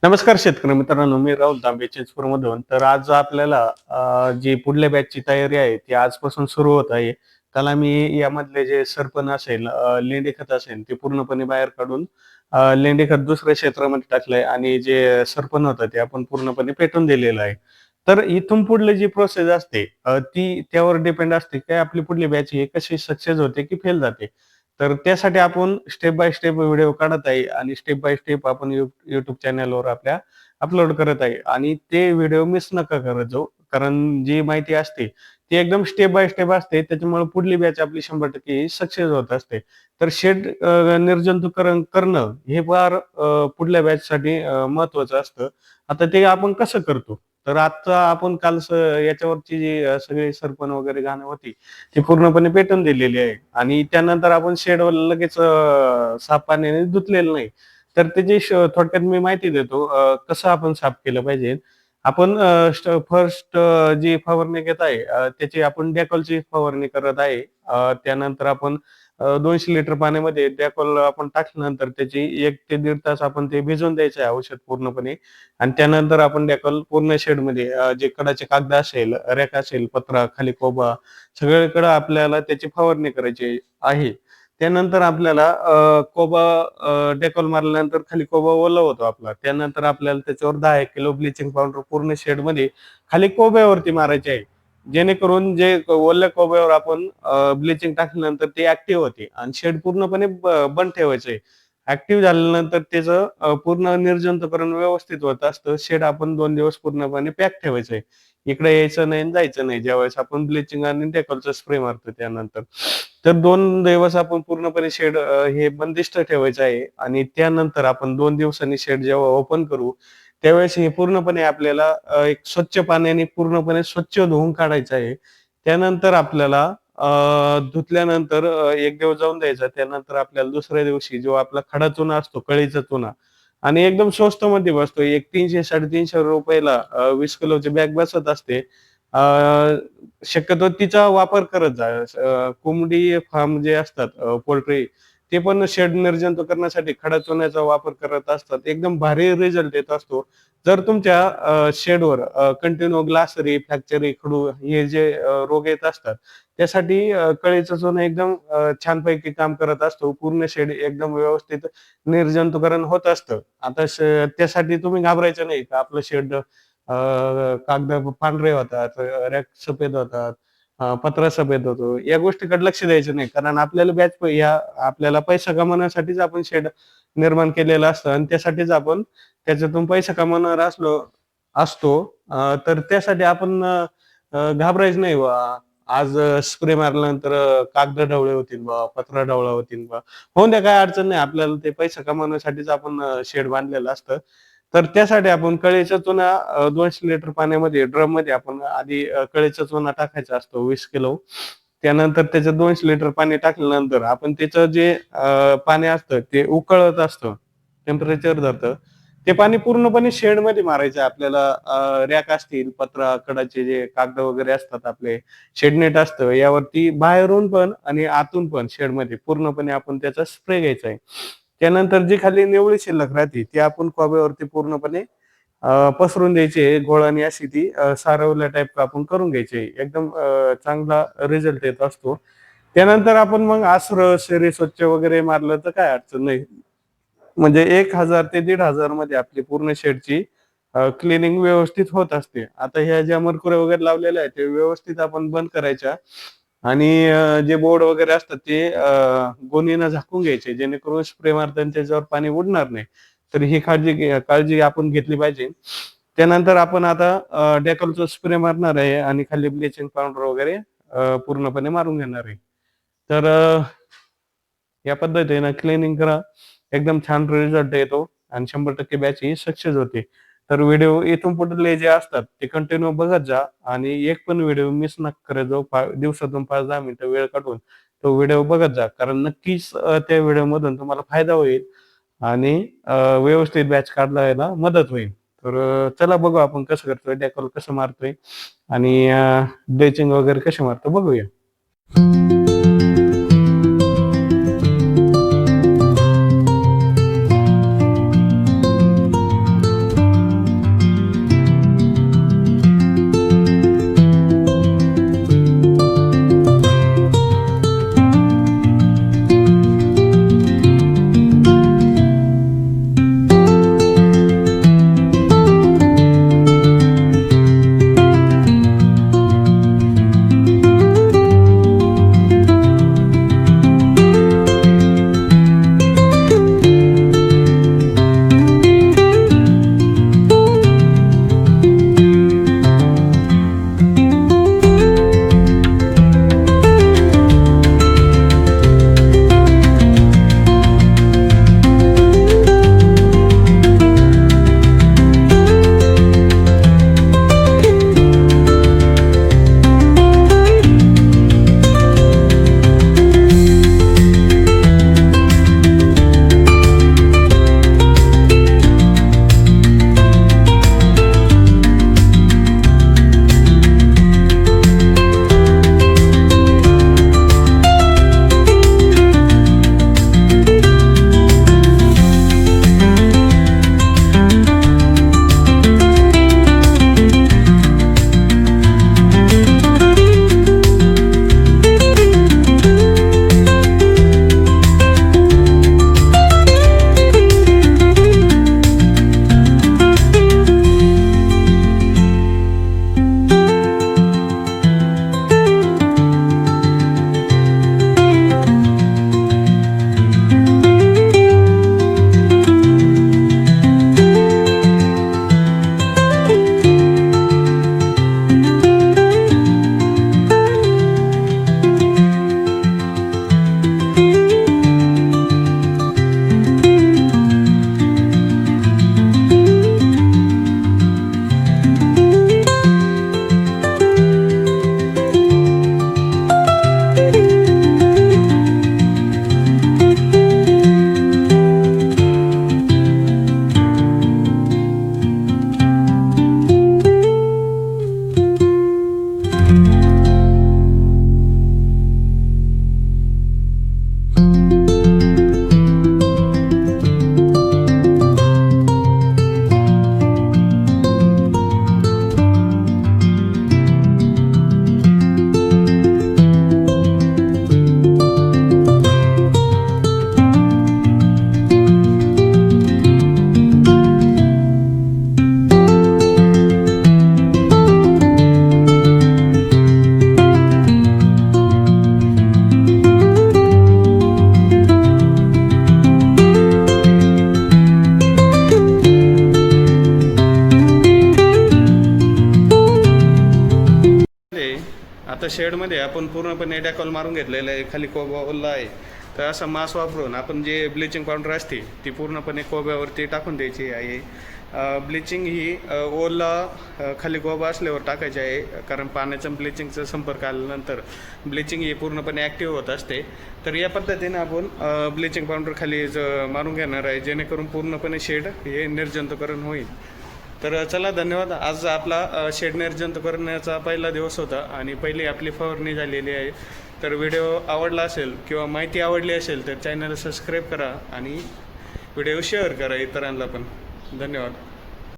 नमस्कार शेतकरी मित्रांनो, मी राहुल तांबे चिंचपूरमधून. तर आज आपल्याला जी पुढल्या बॅचची तयारी आहे, ती आजपासून सुरू होत आहे. त्याला मी यामधले जे सरपण असेल, लेंडी-खत असेल, ते पूर्णपणे बाहेर काढून लेंडी-खत दुसऱ्या क्षेत्रामध्ये टाकलंय आणि जे सरपण होतं, ते आपण पूर्णपणे पेटवून दिलेलं आहे. तर इथून पुढली जी प्रोसेस असते, ती त्यावर डिपेंड असते, की आपली पुढली बॅच ही कशी सक्सेस होते की फेल जाते. तर त्यासाठी आपण स्टेप बाय स्टेप व्हिडिओ काढत आहे आणि स्टेप बाय स्टेप आपण YouTube चॅनलवर आपल्या अपलोड करत आहे आणि ते व्हिडिओ मिस नका करत जाऊ. कारण जी माहिती असते ती एकदम स्टेप बाय स्टेप असते. त्याच्यामुळे पुढली बॅच आपली 100% सक्सेस होत असते. तर शेड निर्जंतुकीकरण करणं हे फार पुढल्या बॅचसाठी महत्त्वाचं असतं. आता ते आपण कसं करतो? तर आता आपण काल याच्यावरची जी सगळी सरपण वगैरे घाण होती, ती पूर्णपणे पेटवून दिलेली आहे आणि त्यानंतर आपण शेडवर लगेच साफ पाण्याने धुतलेलं नाही. तर त्याची थोडक्यात मी माहिती देतो कसं आपण साफ केलं पाहिजे. आपण फर्स्ट जी फवारणी घेत आहे त्याची आपण डेटॉलची फवारणी करत आहे. त्यानंतर आपण 200 लिटर पाण्यामध्ये डेटॉल आपण टाकल्यानंतर त्याची 1 ते 1.5 तास आपण ते भिजवून द्यायचं आहे औषध पूर्णपणे आणि त्यानंतर आपण डेटॉल पूर्ण शेडमध्ये जे कडाचे कागद असेल, रॅक असेल, पत्रा, खाली कोबा सगळीकडे आपल्याला त्याची फवारणी करायची आहे. त्यानंतर आपल्याला कोबा डेटॉल मारल्यानंतर खाली कोबा ओला होतो आपला. त्यानंतर आपल्याला त्याच्यावर 10 किलो ब्लिचिंग पावडर पूर्ण शेडमध्ये खाली कोब्यावरती मारायची आहे. जेणेकरून जे ओल्या कोब्यावर आपण ब्लिचिंग टाकल्यानंतर ते ॲक्टिव्ह होते आणि शेड पूर्णपणे बंद ठेवायचं आहे. ॲक्टिव्ह झाल्यानंतर त्याचं पूर्ण निर्जंतुकीकरण व्यवस्थित होत असतं. शेड आपण 2 दिवस पूर्णपणे पॅक ठेवायचं आहे. इकडे यायचं नाही आणि जायचं नाही. ज्यावेळेस आपण ब्लिचिंग आणि डेटॉलचा स्प्रे मारतो त्यानंतर. तर 2 दिवस आपण पूर्णपणे शेड हे बंदिस्त ठेवायचं आहे आणि त्यानंतर आपण 2 दिवसांनी शेड जेव्हा ओपन करू, त्यावेळेस हे पूर्णपणे आपल्याला एक स्वच्छ पाण्याने पूर्णपणे स्वच्छ धुवून काढायचं आहे. त्यानंतर आपल्याला धुतल्यानंतर 1 दिवस जाऊन द्यायचा. त्यानंतर आपल्याला दुसऱ्या दिवशी जो आपला खडा चुना असतो, कळीचा चुना आणि एकदम स्वस्तामध्ये बसतो. एक ₹300-350 ला 20 किलोची बॅग बसत असते. अ, शक्यतो तिचा वापर करत जा. कोंबडी फार्म जे असतात पोल्ट्री ते पण शेड निर्जंतुकीकरणासाठी खडा चुन्याचा वापर करत असतात. एकदम भारी रिझल्ट येत असतो. जर तुमच्या शेडवर कंटिन्यू ग्लासरी, फ्रॅक्चरी, खडू हे जे रोग येत असतात, त्यासाठी कळीचं चूना एकदम छानपैकी काम करत असतो. पूर्ण शेड एकदम व्यवस्थित निर्जंतुकीकरण होत असतं. आता त्यासाठी तुम्ही घाबरायचं नाही का आपलं शेड कागद पांढरे होतात, रॅक सफेद होतात, पत्रा सफेद होतो. या गोष्टीकडे लक्ष द्यायचं नाही. कारण आपल्याला आपल्याला पैसा कमवण्यासाठीच आपण शेड निर्माण केलेलं असतं आणि त्यासाठीच आपण त्याच्यातून पैसा कमवणार असतो. तर त्यासाठी आपण घाबरायचं नाही बा. आज स्प्रे मारल्यानंतर कागद ढवळे होतील बा, पत्रा ढवळा होतील बा. होऊन द्या काही अडचण नाही. आपल्याला ते पैसा कमवण्यासाठीच आपण शेड बांधलेलं असतं. तर त्यासाठी आपण कळीचा चुना 200 लिटर पाण्यामध्ये ड्रममध्ये आपण आधी कळीचा चुना टाकायचा असतो 20 किलो. त्यानंतर त्याच्यात 200 लिटर पाणी टाकल्यानंतर आपण त्याचं जे पाणी असतं ते उकळत असतं, टेम्परेचर धरतं. ते पाणी पूर्णपणे शेडमध्ये मारायचं आहे आपल्याला. रॅक असतील, पत्रा, कडाचे जे कागद वगैरे असतात आपले, शेडनेट असतं यावरती बाहेरून पण आणि आतून पण शेडमध्ये पूर्णपणे आपण त्याचा स्प्रे घ्यायचा आहे. त्यानंतर जी खाली निवळी शिल्लक राहते ती आपण कोब्यावरती पूर्णपणे पसरून द्यायची आहे. गोळाने अशी ती सारवल्या टाईप आपण करून घ्यायची आहे. एकदम चांगला रिझल्ट येत असतो. त्यानंतर आपण मग आसरं, शेरी स्वच्छ वगैरे मारलं तर काही अडचण नाही. म्हणजे 1000 ते 1500 मध्ये आपली पूर्ण शेडची क्लीनिंग व्यवस्थित होत असते. आता ह्या ज्या मरकुऱ्या वगैरे लावलेल्या आहेत, ते व्यवस्थित आपण बंद करायच्या आणि जे बोर्ड वगैरे असतात ते गोणीनं झाकून घ्यायचे, जेणेकरून स्प्रे मारताना त्याच्यावर पाणी उडणार नाही. तर ही काळजी आपण घेतली पाहिजे. त्यानंतर आपण आता डेटॉलचा स्प्रे मारणार आहे आणि खाली ब्लिचिंग पावडर वगैरे पूर्णपणे मारून घेणार आहे. तर या पद्धतीनं क्लीनिंग करा. एकदम छान रिझल्ट येतो आणि 100% बॅच ही सक्सेस होते. तर व्हिडिओ इथून पुढले जे असतात ते कंटिन्यू बघत जा आणि एक पण व्हिडिओ मिस नका करत जाऊ. दिवसातून 5-10 मिनिटं वेळ काढून तो व्हिडिओ बघत जा. कारण नक्कीच त्या व्हिडिओमधून तुम्हाला फायदा होईल आणि व्यवस्थित बॅच काढायला मदत होईल. तर चला बघू आपण कसं करतोय, डेकॉल कसं मारतोय आणि ब्लिचिंग वगैरे कशी मारतो बघूया. आता शेडमध्ये आपण पूर्णपणे डॅकॉल मारून घेतलेलं आहे, खाली कोबा ओला आहे. तर असा मास वापरून आपण जे ब्लिचिंग पावडर असते ती पूर्णपणे कोब्यावरती टाकून द्यायची आहे. ब्लिचिंग ही ओला खाली कोबा असल्यावर टाकायची आहे, कारण पाण्याचा ब्लिचिंगचा संपर्क आल्यानंतर ब्लिचिंग ही पूर्णपणे ॲक्टिव्ह होत असते. तर या पद्धतीने आपण ब्लिचिंग पावडर खाली मारून घेणार आहे, जेणेकरून पूर्णपणे शेड हे निर्जंतुकरण होईल. तर चला, धन्यवाद. आज आपला शेड निर्जंतुकरणाचा पहिला दिवस होता आणि पहिली आपली फवारणी झालेली आहे. तर व्हिडिओ आवडला असेल किंवा माहिती आवडली असेल तर चॅनलला सबस्क्राईब करा आणि व्हिडिओ शेअर करा इतरांना पण. धन्यवाद.